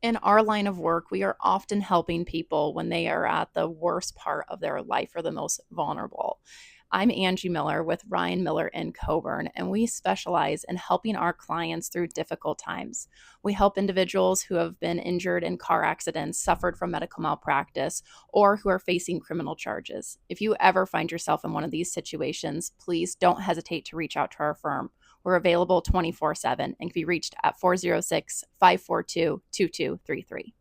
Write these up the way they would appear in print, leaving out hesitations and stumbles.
In our line of work, we are often helping people when they are at the worst part of their life or the most vulnerable. I'm Angie Miller with Ryan Miller in Coburn, and we specialize in helping our clients through difficult times. We help individuals who have been injured in car accidents, suffered from medical malpractice, or who are facing criminal charges. If you ever find yourself in one of these situations, please don't hesitate to reach out to our firm. We're available 24/7 and can be reached at 406-542-2233.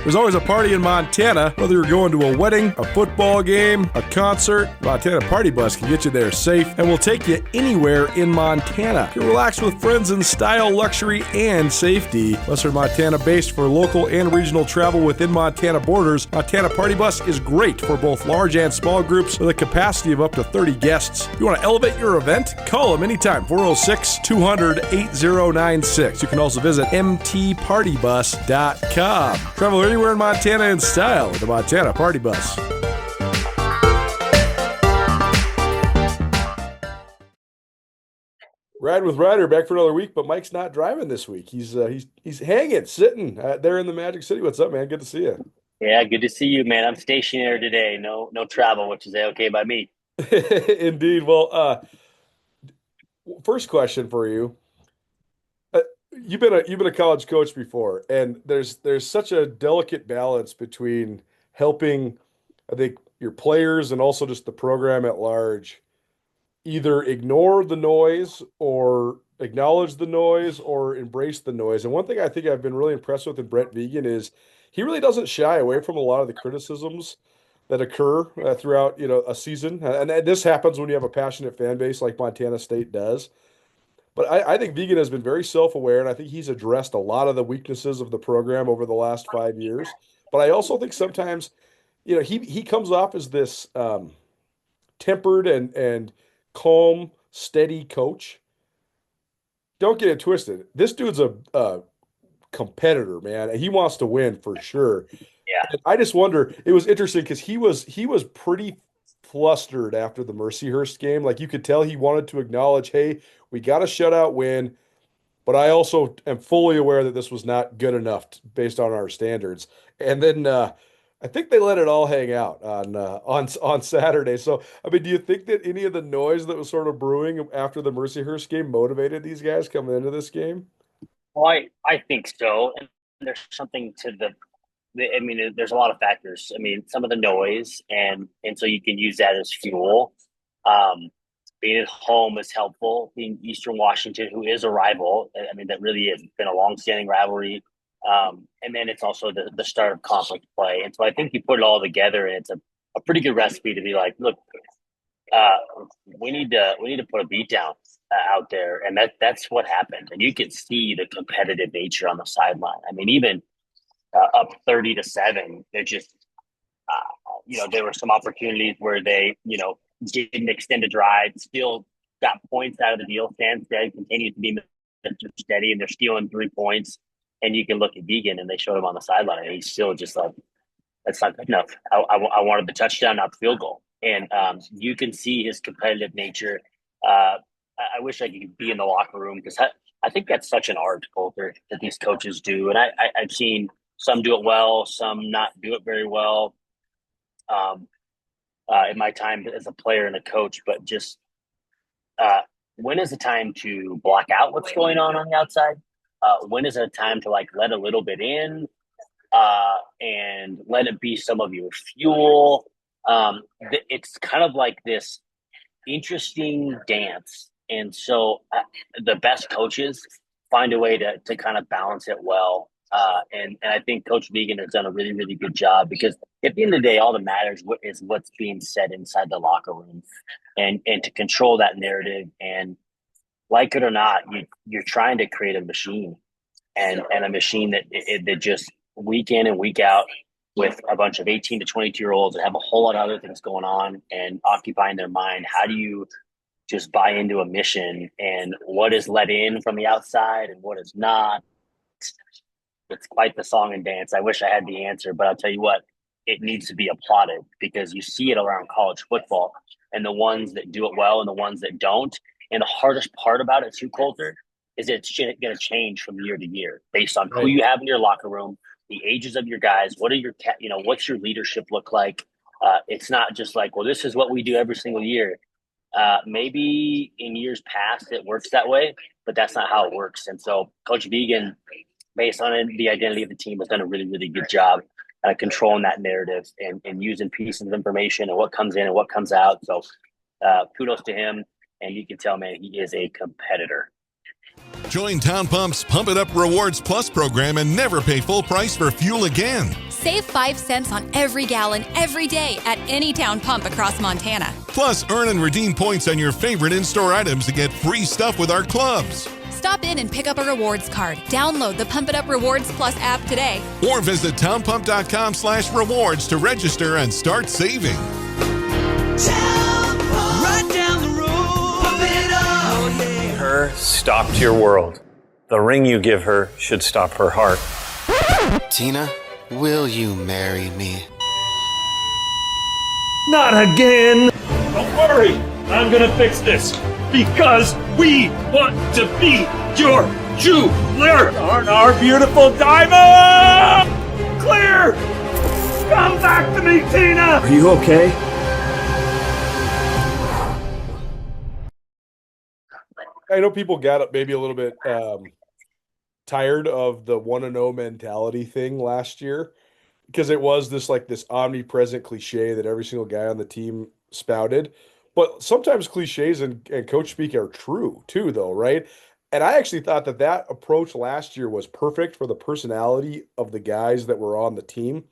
There's always a party in Montana, whether you're going to a wedding, a football game, a concert. Montana Party Bus can get you there safe and will take you anywhere in Montana. You can relax with friends in style, luxury, and safety. Western Montana based for local and regional travel within Montana borders. Montana Party Bus is great for both large and small groups with a capacity of up to 30 guests. If you want to elevate your event, call them anytime, 406-200-8096. You can also visit mtpartybus.com. Travel anywhere in Montana in style with the Montana Party Bus. Ride with Ryder back for another week, but Mike's not driving this week. He's hanging, sitting there in the Magic City. What's up, man? Good to see you. Yeah, good to see you, man. I'm stationary today. No travel, which is okay by me. Indeed. Well, first question for you. You've been a college coach before, and there's such a delicate balance between helping, I think, your players and also just the program at large either ignore the noise or acknowledge the noise or embrace the noise. And one thing I think I've been really impressed with in Brett Vigen is he really doesn't shy away from a lot of the criticisms that occur throughout, a season. And this happens when you have a passionate fan base like Montana State does. But I think Vigen has been very self-aware, and I think he's addressed a lot of the weaknesses of the program over the last 5 years. But I also think sometimes, he comes off as this tempered and calm, steady coach. Don't get it twisted. This dude's a competitor, man. He wants to win for sure. Yeah. And I just wonder. It was interesting because he was pretty flustered after the Mercyhurst game. Like you could tell he wanted to acknowledge, hey, we got a shutout win, but I also am fully aware that this was not good enough based on our standards. And then I think they let it all hang out on Saturday. So, I mean, do you think that any of the noise that was sort of brewing after the Mercyhurst game motivated these guys coming into this game? Well, I think so. And there's something to there's a lot of factors. I mean, some of the noise, and so you can use that as fuel. Being at home is helpful. Being Eastern Washington, who is a rival, I mean, that really has been a long-standing rivalry. And then it's also the start of conference play. And so I think you put it all together, and it's a pretty good recipe to be like, look, we need to put a beat down out there, and that's what happened. And you can see the competitive nature on the sideline. I mean, even up 30-7, they're just there were some opportunities where they didn't extend a drive, still got points out of the deal. Stand steady, continues to be Mr. Steady, and they're stealing 3 points. And you can look at Vigen, and they showed him on the sideline, and he's still just like, that's not good enough. I wanted the touchdown, not the field goal. And you can see his competitive nature. I wish I could be in the locker room because I think that's such an art, Colter, that these coaches do. And I've seen some do it well, some not do it very well in my time as a player and a coach. But just when is the time to block out what's going on the outside? When is it a time to let a little bit in and let it be some of your fuel? It's kind of like this interesting dance. And so the best coaches find a way to kind of balance it well. And I think Coach Vigen has done a really, really good job because at the end of the day, all that matters is what's being said inside the locker room and to control that narrative. And like it or not, you're trying to create a machine and a machine that just week in and week out with a bunch of 18 to 22-year-olds that have a whole lot of other things going on and occupying their mind. How do you just buy into a mission and what is let in from the outside and what is not? It's quite the song and dance. I wish I had the answer, but I'll tell you what, it needs to be applauded because you see it around college football, and the ones that do it well and the ones that don't, And the hardest part about it too, Colter, is it's going to change from year to year based on who Right. you have in your locker room, the ages of your guys. What are your, what's your leadership look like? It's not just like, well, this is what we do every single year. Maybe in years past it works that way, but that's not how it works. And so Coach Vigen, based on the identity of the team, has done a really, really good job controlling that narrative and using pieces of information and what comes in and what comes out. So kudos to him. And you can tell, man, he is a competitor. Join Town Pump's Pump It Up Rewards Plus program and never pay full price for fuel again. Save 5 cents on every gallon every day at any Town Pump across Montana. Plus, earn and redeem points on your favorite in-store items to get free stuff with our clubs. Stop in and pick up a rewards card. Download the Pump It Up Rewards Plus app today. Or visit townpump.com/rewards to register and start saving. Right down the road, pump it up. Oh, yeah. Her stopped your world. The ring you give her should stop her heart. Tina, will you marry me? Not again! Don't worry, I'm gonna fix this because we want to be your jeweler on our beautiful diamond! Clear! Come back to me, Tina! Are you okay? I know people got maybe a little bit tired of the 1-0 mentality thing last year because it was this omnipresent cliche that every single guy on the team spouted. But sometimes cliches and coach speak are true too, though, right? And I actually thought that approach last year was perfect for the personality of the guys that were on the team.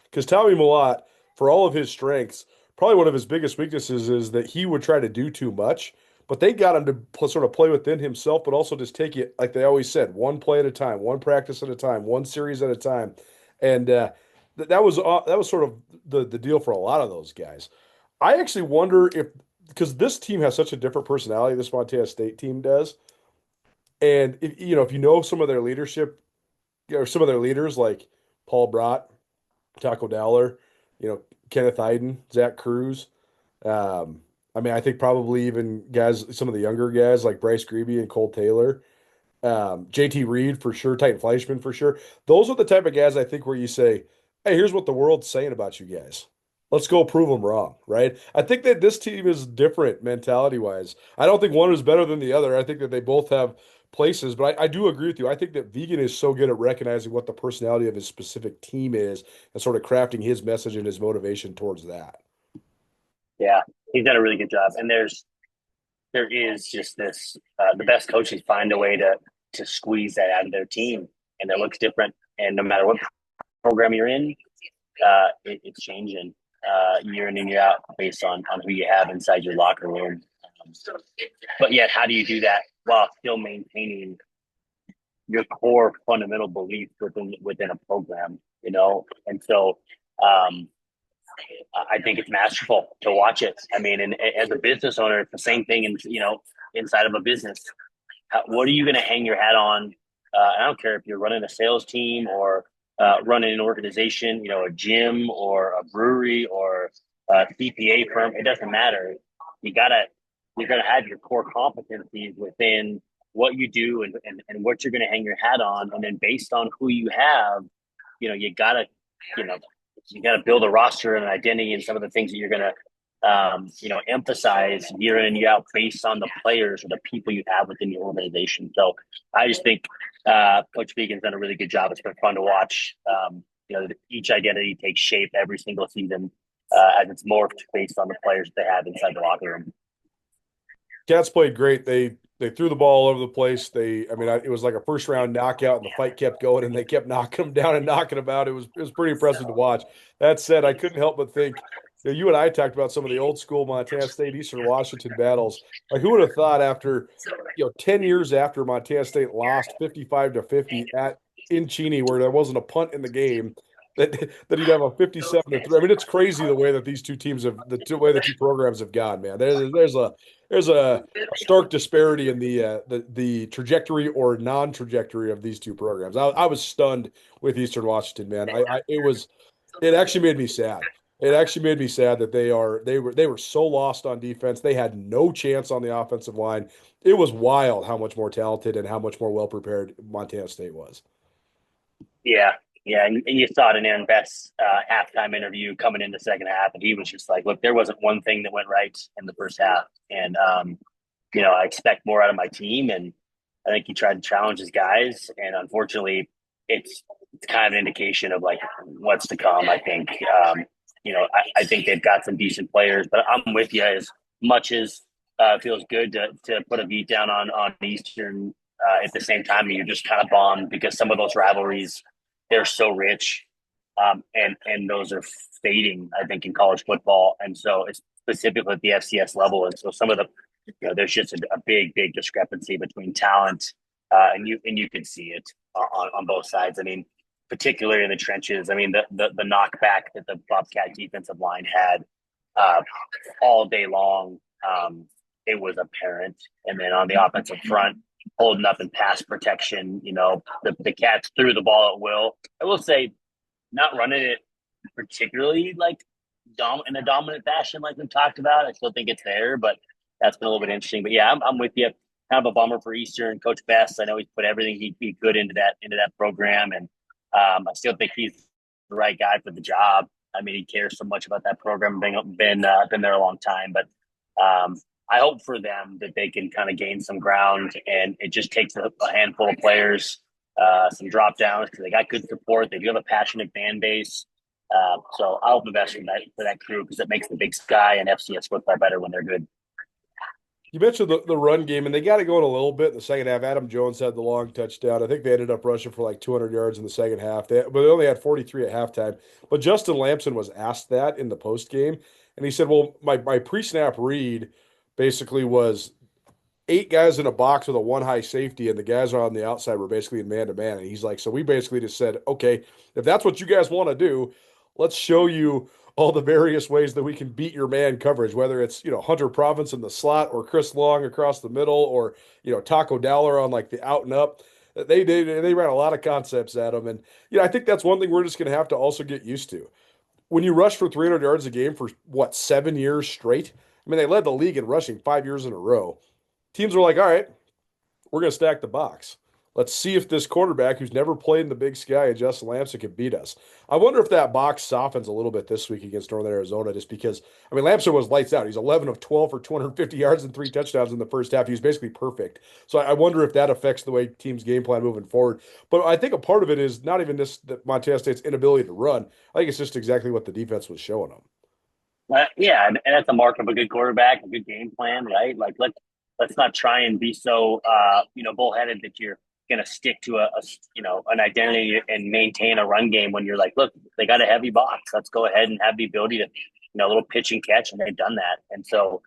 Because Tommy Millot, for all of his strengths, probably one of his biggest weaknesses is that he would try to do too much. But they got him to sort of play within himself, but also just take it, like they always said, one play at a time, one practice at a time, one series at a time. And that was sort of the deal for a lot of those guys. I actually wonder if, because this team has such a different personality, this Montana State team does, and if you know some of their leadership, or some of their leaders like Paul Brott, Taco Dowler, Kenneth Iden, Zach Cruz. I think probably even guys, some of the younger guys like Bryce Grebe and Cole Taylor, JT Reed for sure, Titan Fleischman for sure. Those are the type of guys I think where you say, hey, here's what the world's saying about you guys. Let's go prove them wrong, right? I think that this team is different mentality-wise. I don't think one is better than the other. I think that they both have places, but I do agree with you. I think that Vigen is so good at recognizing what the personality of his specific team is and sort of crafting his message and his motivation towards that. Yeah, he's done a really good job. And there is just this, the best coaches find a way to squeeze that out of their team, and it looks different. And no matter what program you're in, it's changing year in and year out based on who you have inside your locker room. But yet, how do you do that while still maintaining your core fundamental beliefs within a program, And so I think it's masterful to watch it. I mean, and as a business owner, it's the same thing inside of a business. What are you going to hang your hat on? I don't care if you're running a sales team or running an organization, a gym or a brewery or a CPA firm. It doesn't matter. You're gonna have your core competencies within what you do and what you're going to hang your hat on, and then based on who you have, you gotta build a roster and an identity and some of the things that you're going to emphasize year in and year out based on the players or the people you have within your organization. So I just think Coach Vigen's done a really good job. It's been fun to watch. Each identity takes shape every single season as it's morphed based on the players that they have inside the locker room. Cats played great. They threw the ball all over the place. It was like a first round knockout, and the fight kept going, and they kept knocking them down and knocking them out. It was pretty impressive to watch. That said, I couldn't help but think, you and I talked about some of the old school Montana State Eastern Washington battles. Like, who would have thought after 10 years after Montana State lost 55-50 in Cheney, where there wasn't a punt in the game, that he'd have a 57-3. I mean, it's crazy the way that these two teams the way the two programs have gone, man. There's a stark disparity in the trajectory or non-trajectory of these two programs. I was stunned with Eastern Washington, man. It actually made me sad It actually made me sad that they were so lost on defense. They had no chance on the offensive line. It was wild how much more talented and how much more well prepared Montana State was. Yeah, yeah, and you saw it in Aaron Best's halftime interview coming in the second half, and he was just like, "Look, there wasn't one thing that went right in the first half, and I expect more out of my team." And I think he tried to challenge his guys, and unfortunately, it's kind of an indication of like what's to come. I think I think they've got some decent players, but I'm with you as much as it feels good to put a beat down on Eastern. At the same time, you're just kind of bummed because some of those rivalries, they're so rich, and those are fading, I think, in college football, and so it's specifically at the FCS level, and so some of the, there's just a big discrepancy between talent, and you can see it on both sides. I mean, particularly in the trenches. I mean, the knockback that the Bobcat defensive line had all day long, it was apparent, and then on the offensive front, holding up in pass protection, the Cats threw the ball at will. I will say, not running it particularly like in a dominant fashion like we talked about. I still think it's there, but that's been a little bit interesting. But yeah, I'm with you. Kind of a bummer for Eastern. Coach Best, I know he's put everything he could into that program, and I still think he's the right guy for the job. I mean, he cares so much about that program, been there a long time. But I hope for them that they can kind of gain some ground, and it just takes a handful of players, some drop downs because they got good support. They do have a passionate fan base. So I hope the best for that crew because it makes the Big Sky and FCS football better when they're good. You mentioned the run game, and they got it going a little bit in the second half. Adam Jones had the long touchdown. I think they ended up rushing for like 200 yards in the second half, but they only had 43 at halftime. But Justin Lampson was asked that in the post game, and he said, "Well, my pre-snap read basically was 8 guys in a box with a one high safety, and the guys on the outside were basically in man to man." And he's like, "So we basically just said, okay, if that's what you guys want to do, let's show you all the various ways that we can beat your man coverage, whether it's, Hunter Province in the slot or Chris Long across the middle or, Taco Dowler on like the out and up." They ran a lot of concepts at him. And, I think that's one thing we're just going to have to also get used to. When you rush for 300 yards a game for what, 7 years straight? I mean, they led the league in rushing 5 years in a row. Teams are like, all right, we're going to stack the box. Let's see if this quarterback who's never played in the Big Sky and Justin Lampson can beat us. I wonder if that box softens a little bit this week against Northern Arizona, just because, I mean, Lampson was lights out. He's 11 of 12 for 250 yards and 3 touchdowns in the first half. He was basically perfect. So I wonder if that affects the way teams game plan moving forward. But I think a part of it is not even just that Montana State's inability to run. I think it's just exactly what the defense was showing them. Yeah, and that's a mark of a good quarterback, a good game plan, right? Like let's not try and be so bullheaded that you're going to stick to an identity and maintain a run game when you're like, look, they got a heavy box. Let's go ahead and have the ability to a little pitch and catch, and they've done that. And so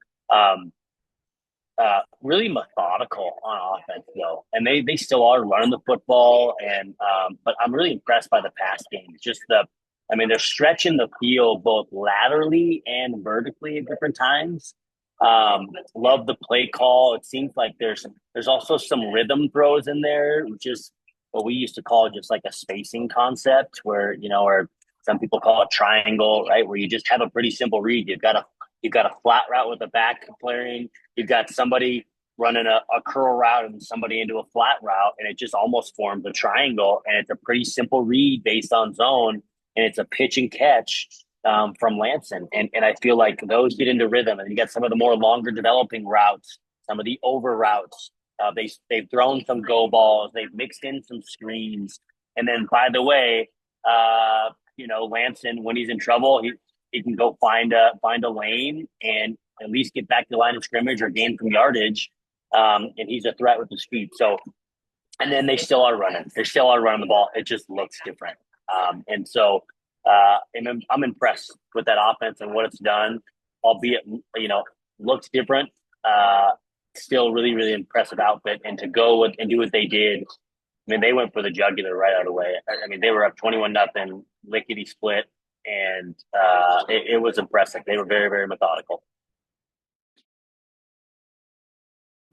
really methodical on offense though, and they still are running the football, and but I'm really impressed by the pass game. Just they're stretching the field both laterally and vertically at different times. Love the play call. It seems like there's also some rhythm throws in there, which is what we used to call just like a spacing concept, where or some people call it triangle, right? Where you just have a pretty simple read. You've got a flat route with a back playing. You've got somebody running a curl route and somebody into a flat route, and it just almost forms a triangle. And it's a pretty simple read based on zone, and it's a pitch and catch from Lampson. And I feel like those get into rhythm, and you get some of the more longer developing routes, some of the over routes. They've thrown some go balls, they've mixed in some screens. And then, by the way, Lampson, when he's in trouble, he can go find a lane and at least get back to the line of scrimmage or gain some yardage. And he's a threat with the speed. So, and then they still are running. They still are running the ball. It just looks different. And so I'm impressed with that offense and what it's done, albeit, looks different. Still really, really impressive outfit. And to go and do what they did, I mean, they went for the jugular right out of the way. I mean, they were up 21-0, lickety split, and it was impressive. They were very, very methodical.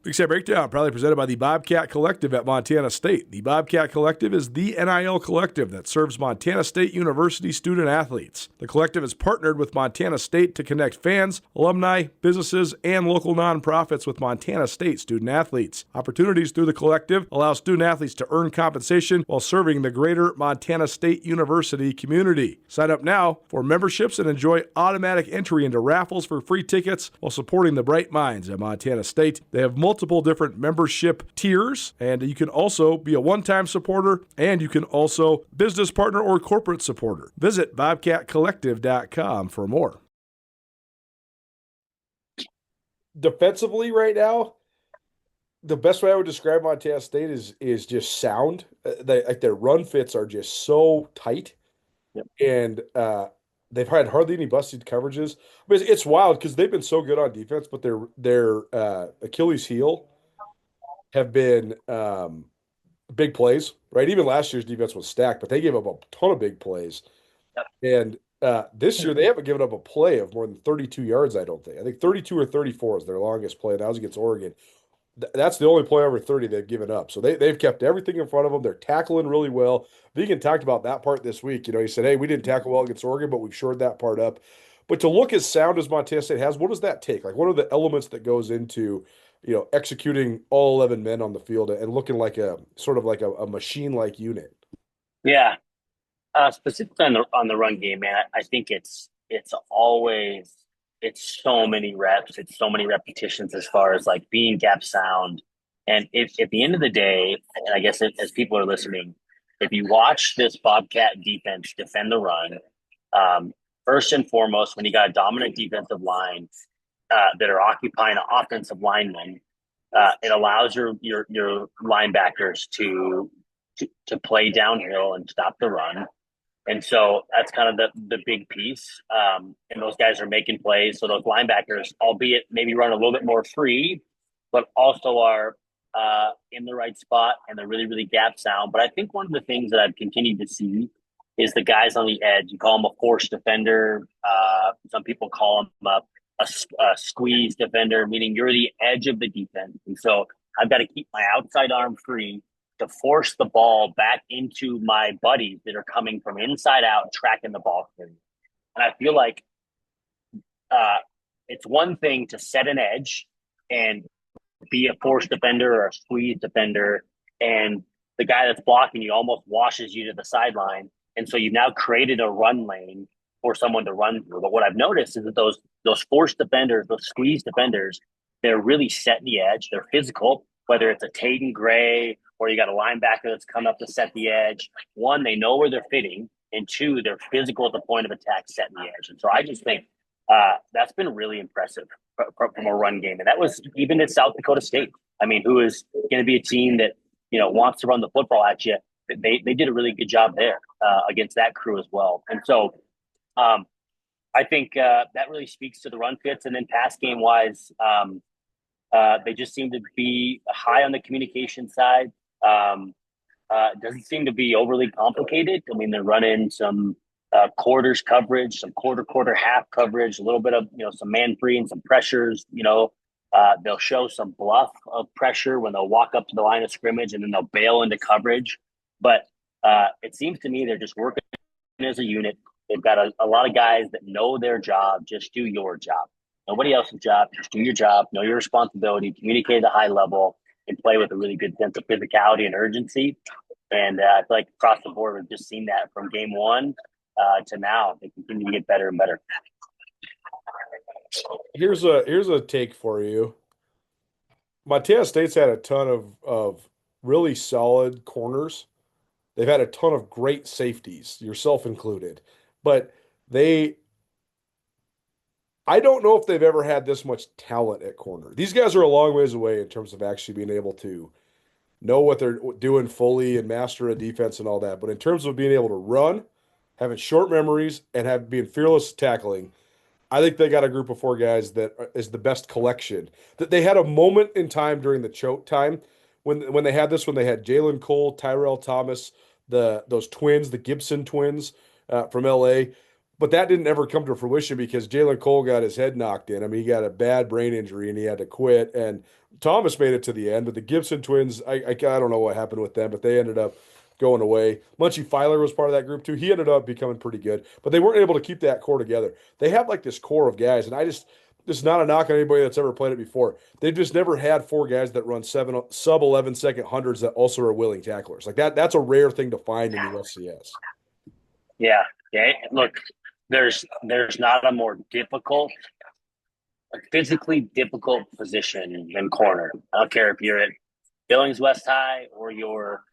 Weekside Breakdown, proudly presented by the Bobcat Collective at Montana State. The Bobcat Collective is the NIL collective that serves Montana State University student athletes. The collective is partnered with Montana State to connect fans, alumni, businesses, and local nonprofits with Montana State student athletes. Opportunities through the collective allow student athletes to earn compensation while serving the greater Montana State University community. Sign up now for memberships and enjoy automatic entry into raffles for free tickets while supporting the bright minds at Montana State. They have multiple different membership tiers, and you can also be a one-time supporter, and you can also business partner or corporate supporter. Visit bobcatcollective.com for more. Defensively right now, the best way I would describe Montana State is just sound. Their run fits are just so tight. Yep. And they've had hardly any busted coverages. But it's wild because they've been so good on defense, but their Achilles heel have been big plays, right? Even last year's defense was stacked, but they gave up a ton of big plays. Yep. And this year they haven't given up a play of more than 32 yards, I don't think. I think 32 or 34 is their longest play. That was against Oregon. That's the only play over 30 they've given up. So they've kept everything in front of them. They're tackling really well. Vigen talked about that part this week. He said, hey, we didn't tackle well against Oregon, but we've shored that part up. But to look as sound as Montana State has, what does that take? Like, what are the elements that goes into, executing all 11 men on the field and looking like a sort of like a machine-like unit? Yeah. Specifically on the run game, man, I think it's so many reps, it's so many repetitions as far as like being gap sound. And if at the end of the day, and I guess as people are listening, if you watch this Bobcat defense defend the run, first and foremost, when you got a dominant defensive line that are occupying an offensive lineman, it allows your linebackers to play downhill and stop the run. And so that's kind of the big piece. And those guys are making plays. So those linebackers, albeit maybe run a little bit more free, but also are in the right spot and they're really, really gap sound. But I think one of the things that I've continued to see is the guys on the edge. You call them a force defender. Some people call them a squeeze defender, meaning you're the edge of the defense. And so I've got to keep my outside arm free to force the ball back into my buddies that are coming from inside out, tracking the ball for me. And I feel like it's one thing to set an edge and be a force defender or a squeeze defender, and the guy that's blocking you almost washes you to the sideline. And so you've now created a run lane for someone to run through. But what I've noticed is that those force defenders, those squeeze defenders, they're really set the edge. They're physical, whether it's a Taden Gray or you got a linebacker that's come up to set the edge. One, they know where they're fitting, and two, they're physical at the point of attack, setting the edge. And so I just think that's been really impressive from a run game. And that was even at South Dakota State. I mean, who is going to be a team that, wants to run the football at you. They did a really good job there against that crew as well. And so I think that really speaks to the run fits. And then pass game wise, they just seem to be high on the communication side. Doesn't seem to be overly complicated. I mean, they're running some quarters coverage, some quarter half coverage, a little bit of, some man free and some pressures. They'll show some bluff of pressure when they'll walk up to the line of scrimmage and then they'll bail into coverage. But it seems to me they're just working as a unit. They've got a lot of guys that know their job. Just do your job. Nobody else's job. Just do your job. Know your responsibility. Communicate at a high level and play with a really good sense of physicality and urgency. And I feel like across the board, we've just seen that from game one to now. They continue to get better and better. Here's a take for you. Montana State's had a ton of really solid corners. They've had a ton of great safeties, yourself included. But I don't know if they've ever had this much talent at corner. These guys are a long ways away in terms of actually being able to know what they're doing fully and master a defense and all that. But in terms of being able to run, having short memories, and being fearless tackling, I think they got a group of four guys that is the best collection. That they had a moment in time during the choke time when they had this, when they had Jalen Cole, Tyrell Thomas, those twins, the Gibson twins from LA. But that didn't ever come to fruition because Jalen Cole got his head knocked in. I mean, he got a bad brain injury and he had to quit. And Thomas made it to the end, but the Gibson twins, I don't know what happened with them, but they ended up going away. Munchie Filer was part of that group too. He ended up becoming pretty good, but they weren't able to keep that core together. They have like this core of guys, and this is not a knock on anybody that's ever played it before. They've just never had four guys that run sub 11 second hundreds that also are willing tacklers. Like that's a rare thing to find in the FCS. Yeah. Yeah. Look, there's not a more difficult, a physically difficult position than corner. I don't care if you're at Billings West High or you're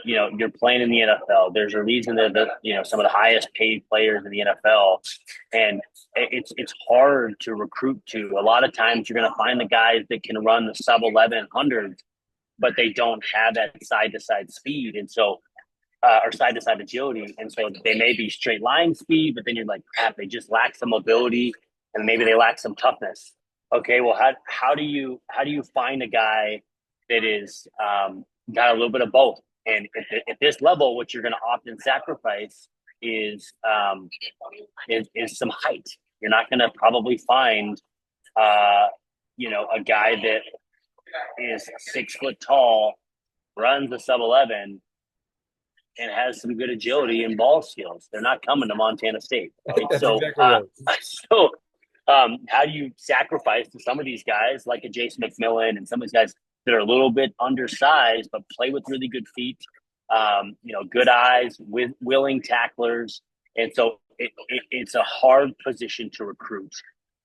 you're playing in the NFL. There's a reason that some of the highest paid players in the NFL, and it's hard to recruit to. A lot of times you're going to find the guys that can run the sub 1100, but they don't have that side to side speed, and so or side to side agility, and so they may be straight line speed, but then you're like, crap, they just lack some mobility, and maybe they lack some toughness. Okay, well, how do you find a guy that is got a little bit of both? And at this level, what you're going to often sacrifice is some height. You're not going to probably find a guy that is 6 foot tall, runs a sub 11, and has some good agility and ball skills. They're not coming to Montana State. Right? That's so, exactly right. How do you sacrifice to some of these guys like a Jason McMillan and some of these guys that are a little bit undersized but play with really good feet, good eyes, with willing tacklers, and so it's a hard position to recruit.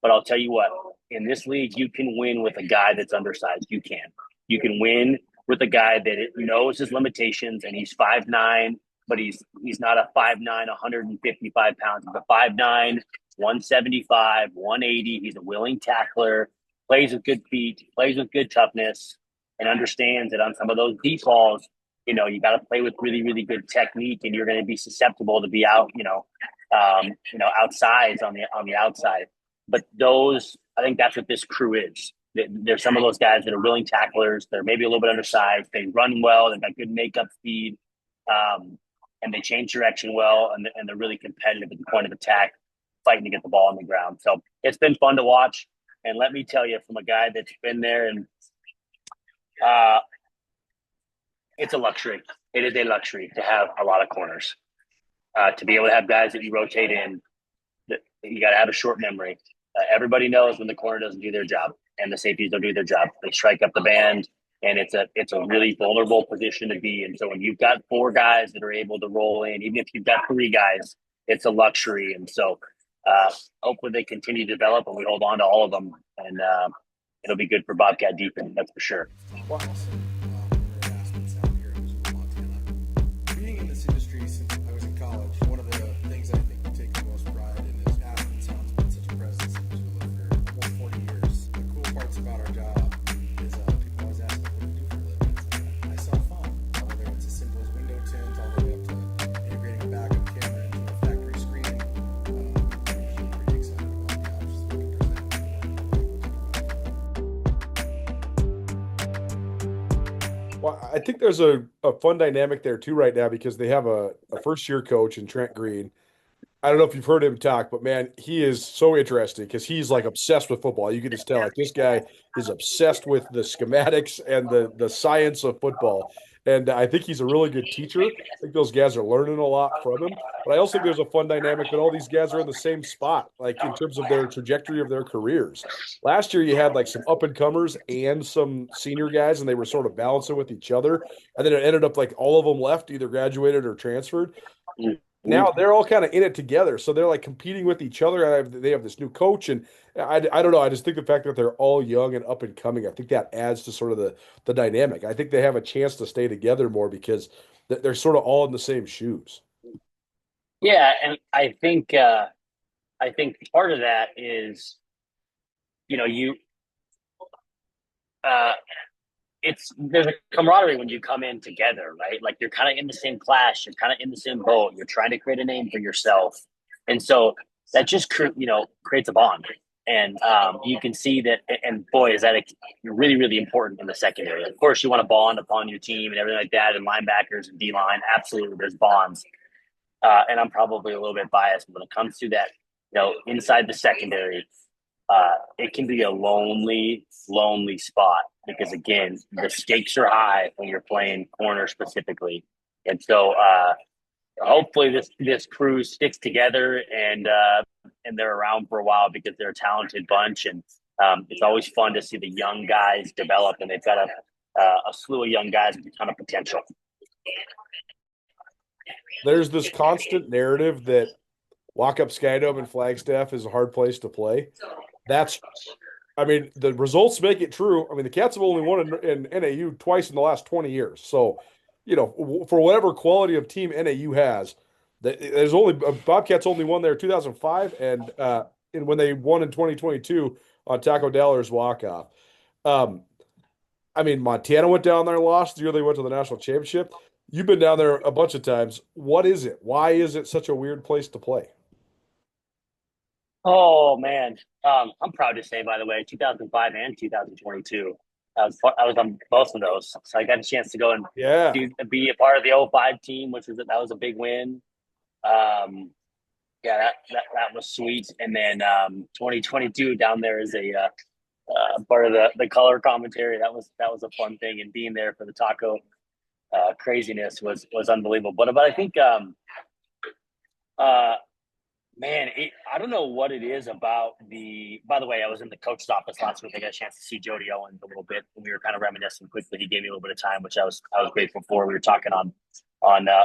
But I'll tell you what, in this league, you can win with a guy that's undersized. You can win with a guy that knows his limitations, and he's 5'9", but he's not a 5'9", 155 pounds. He's a 5'9", 175, 180. He's a willing tackler, plays with good feet, plays with good toughness, and understands that on some of those deep balls, you got to play with really, really good technique, and you're going to be susceptible to be out, outsized on the outside. But I think that's what this crew is. There's some of those guys that are willing tacklers. They're maybe a little bit undersized. They run well. They've got good makeup speed, and they change direction well. And they're really competitive at the point of attack, fighting to get the ball on the ground. So it's been fun to watch. And let me tell you, from a guy that's been there, and it's a luxury. It is a luxury to have a lot of corners. To be able to have guys that you rotate in, you got to have a short memory. Everybody knows when the corner doesn't do their job and the safeties don't do their job. They strike up the band, and it's a really vulnerable position to be in. So when you've got four guys that are able to roll in, even if you've got three guys, it's a luxury. And so hopefully they continue to develop and we hold on to all of them, and it'll be good for Bobcat defense, that's for sure. We're at Aspen Sound here in Montana. Being in this industry since I was in college, one of the things I think we take the most pride in is Aspen Sound's been such a presence in Missoula for almost 40 years. The cool parts about our job is people always ask me, what do you do for a living? I sell fun, whether it's as simple as window tint all the way up to integrating a backup camera into a factory screen. I'm usually pretty excited about the options we can present to Well, I think there's a fun dynamic there too right now because they have a first-year coach in Trent Green. I don't know if you've heard him talk, but man, he is so interesting because he's like obsessed with football. You can just tell like this guy is obsessed with the schematics and the science of football. And I think he's a really good teacher. I think those guys are learning a lot from him. But I also think there's a fun dynamic that all these guys are in the same spot, like in terms of their trajectory of their careers. Last year, you had like some up-and-comers and some senior guys, and they were sort of balancing with each other. And then it ended up like all of them left, either graduated or transferred. Now they're all kind of in it together. So they're like competing with each other. They have this new coach. And I don't know. I just think the fact that they're all young and up and coming, I think that adds to sort of the dynamic. I think they have a chance to stay together more because they're sort of all in the same shoes. Yeah. And I think part of that is, there's a camaraderie when you come in together, right? Like you're kind of in the same class, you're kind of in the same boat, you're trying to create a name for yourself. And so that just, creates a bond. And you can see that, and boy, is that really, really important in the secondary. Of course, you want to bond upon your team and everything like that, and linebackers and D-line, absolutely, there's bonds. And I'm probably a little bit biased when it comes to that, inside the secondary, it can be a lonely, lonely spot because, again, the stakes are high when you're playing corner specifically. And so hopefully this crew sticks together and they're around for a while because they're a talented bunch. And it's always fun to see the young guys develop, and they've got a slew of young guys with a ton of potential. There's this constant narrative that Walk-Up Skydome in Flagstaff is a hard place to play. The results make it true. I mean, the Cats have only won in NAU twice in the last 20 years. So, for whatever quality of team NAU has, there's only Bobcats only won there 2005 and when they won in 2022 on Taco Daller's walk-off. Montana went down there and lost the year they went to the national championship. You've been down there a bunch of times. What is it? Why is it such a weird place to play? Oh man, I'm proud to say, by the way, 2005 and 2022, I was on both of those, so I got a chance to go and be a part of the 05 team, that was a big win. That was sweet, and then 2022 down there is a part of the color commentary. That was a fun thing, and being there for the taco craziness was unbelievable. But I think I don't know what it is about by the way, I was in the coach's office last week. I got a chance to see Jody Owens a little bit, and we were kind of reminiscing quickly. He gave me a little bit of time, which I was grateful for. We were talking on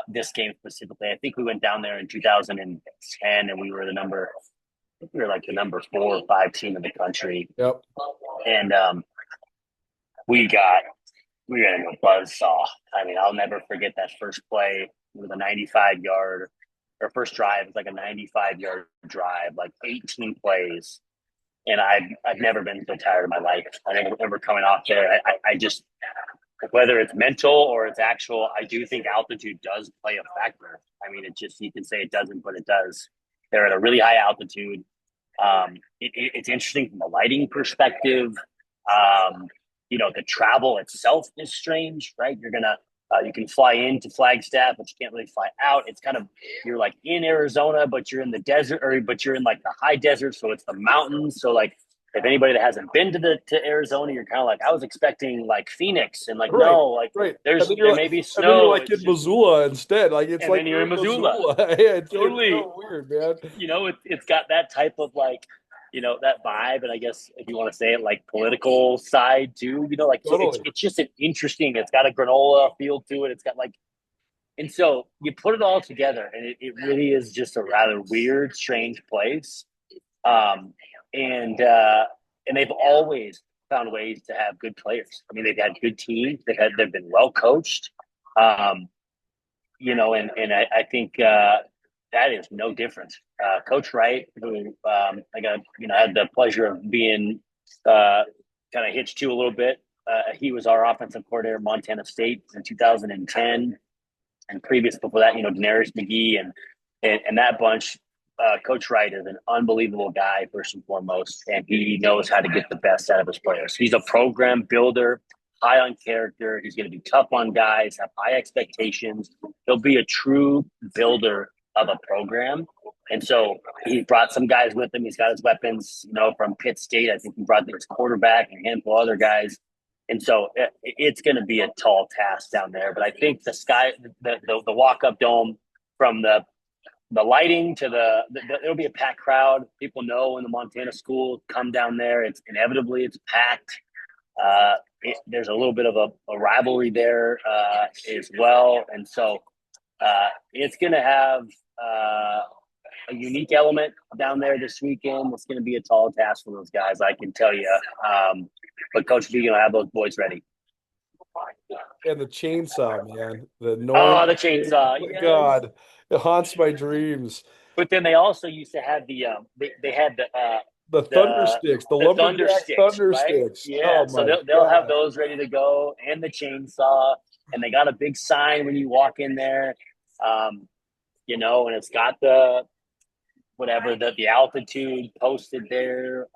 this game specifically. I think we went down there in 2010, and we were like the number 4 or 5 team in the country. Yep. And we got a buzzsaw. I mean, I'll never forget that first play with a 95-yard. Our first drive was like a 95-yard drive, like 18 plays. And I've never been so tired in my life. I remember coming off there. I just, whether it's mental or it's actual, I do think altitude does play a factor. I mean, you can say it doesn't, but it does. They're at a really high altitude. It's interesting from a lighting perspective. The travel itself is strange, right? You can fly into Flagstaff, but you can't really fly out. It's kind of, you're like in Arizona, but you're in the desert, but you're in like the high desert. So it's the mountains. So like, if anybody that hasn't been to Arizona, you're kind of like, I was expecting like Phoenix, and like, no, like there may be snow. And then you're like in Missoula instead. Like it's like you're in Missoula. Yeah, it's totally so weird, man. It's got that type of like, that vibe, and I guess if you want to say it, like political side too, like totally. So it's just it's got a granola feel to it. It's got like, and so you put it all together, and it really is just a rather weird, strange place. And they've always found ways to have good players. I mean, they've had good teams. They've been well coached. And I think that is no different. Coach Wright, who I had the pleasure of being kind of hitched to a little bit. He was our offensive coordinator at Montana State in 2010, and previous before that, Daenerys McGee and that bunch. Coach Wright is an unbelievable guy, first and foremost, and he knows how to get the best out of his players. He's a program builder, high on character. He's going to be tough on guys, have high expectations. He'll be a true builder of a program. And so he brought some guys with him. He's got his weapons, from Pitt State. I think he brought his quarterback and a handful of other guys. And so it's going to be a tall task down there. But I think the walk-up dome, from the lighting to it'll be a packed crowd. People know when the Montana school come down there, it's packed. There's a little bit of a rivalry there as well. And so it's going to have a unique element down there this weekend. It's going to be a tall task for those guys, I can tell you. But Coach Vigen will have those boys ready. And the chainsaw, man. The chainsaw. Oh my God. It haunts my dreams. But then they also used to have the thunder sticks, the lumberjack thunder sticks. Yeah, so they'll have those ready to go, and the chainsaw, and they got a big sign when you walk in there, and it's got the altitude posted there.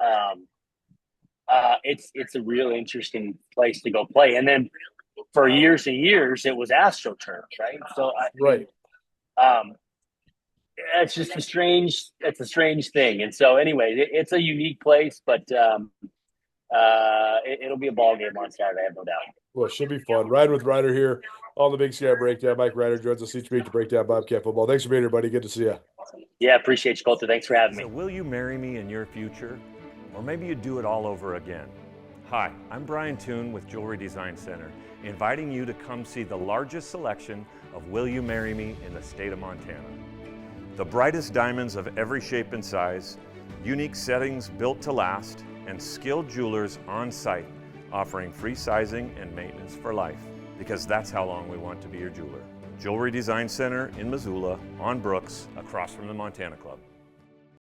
It's a real interesting place to go play, and then for years and years it was AstroTurf, right? So it's just it's a strange thing. And so anyway, it's a unique place, but it'll be a ball game on Saturday, I have no doubt. Well, it should be fun. Riding with Ryder here on the Big Sky Breakdown. Mike Ryder joins us each week to break down Bobcat football. Thanks for being here, buddy. Good to see you. Yeah, appreciate you, Colter. Thanks for having me. So will you marry me in your future? Or maybe you do it all over again. Hi, I'm Brian Toon with Jewelry Design Center, inviting you to come see the largest selection of Will You Marry Me in the state of Montana. The brightest diamonds of every shape and size, unique settings built to last, and skilled jewelers on site offering free sizing and maintenance for life, because that's how long we want to be your jeweler. Jewelry Design Center in Missoula, on Brooks, across from the Montana Club.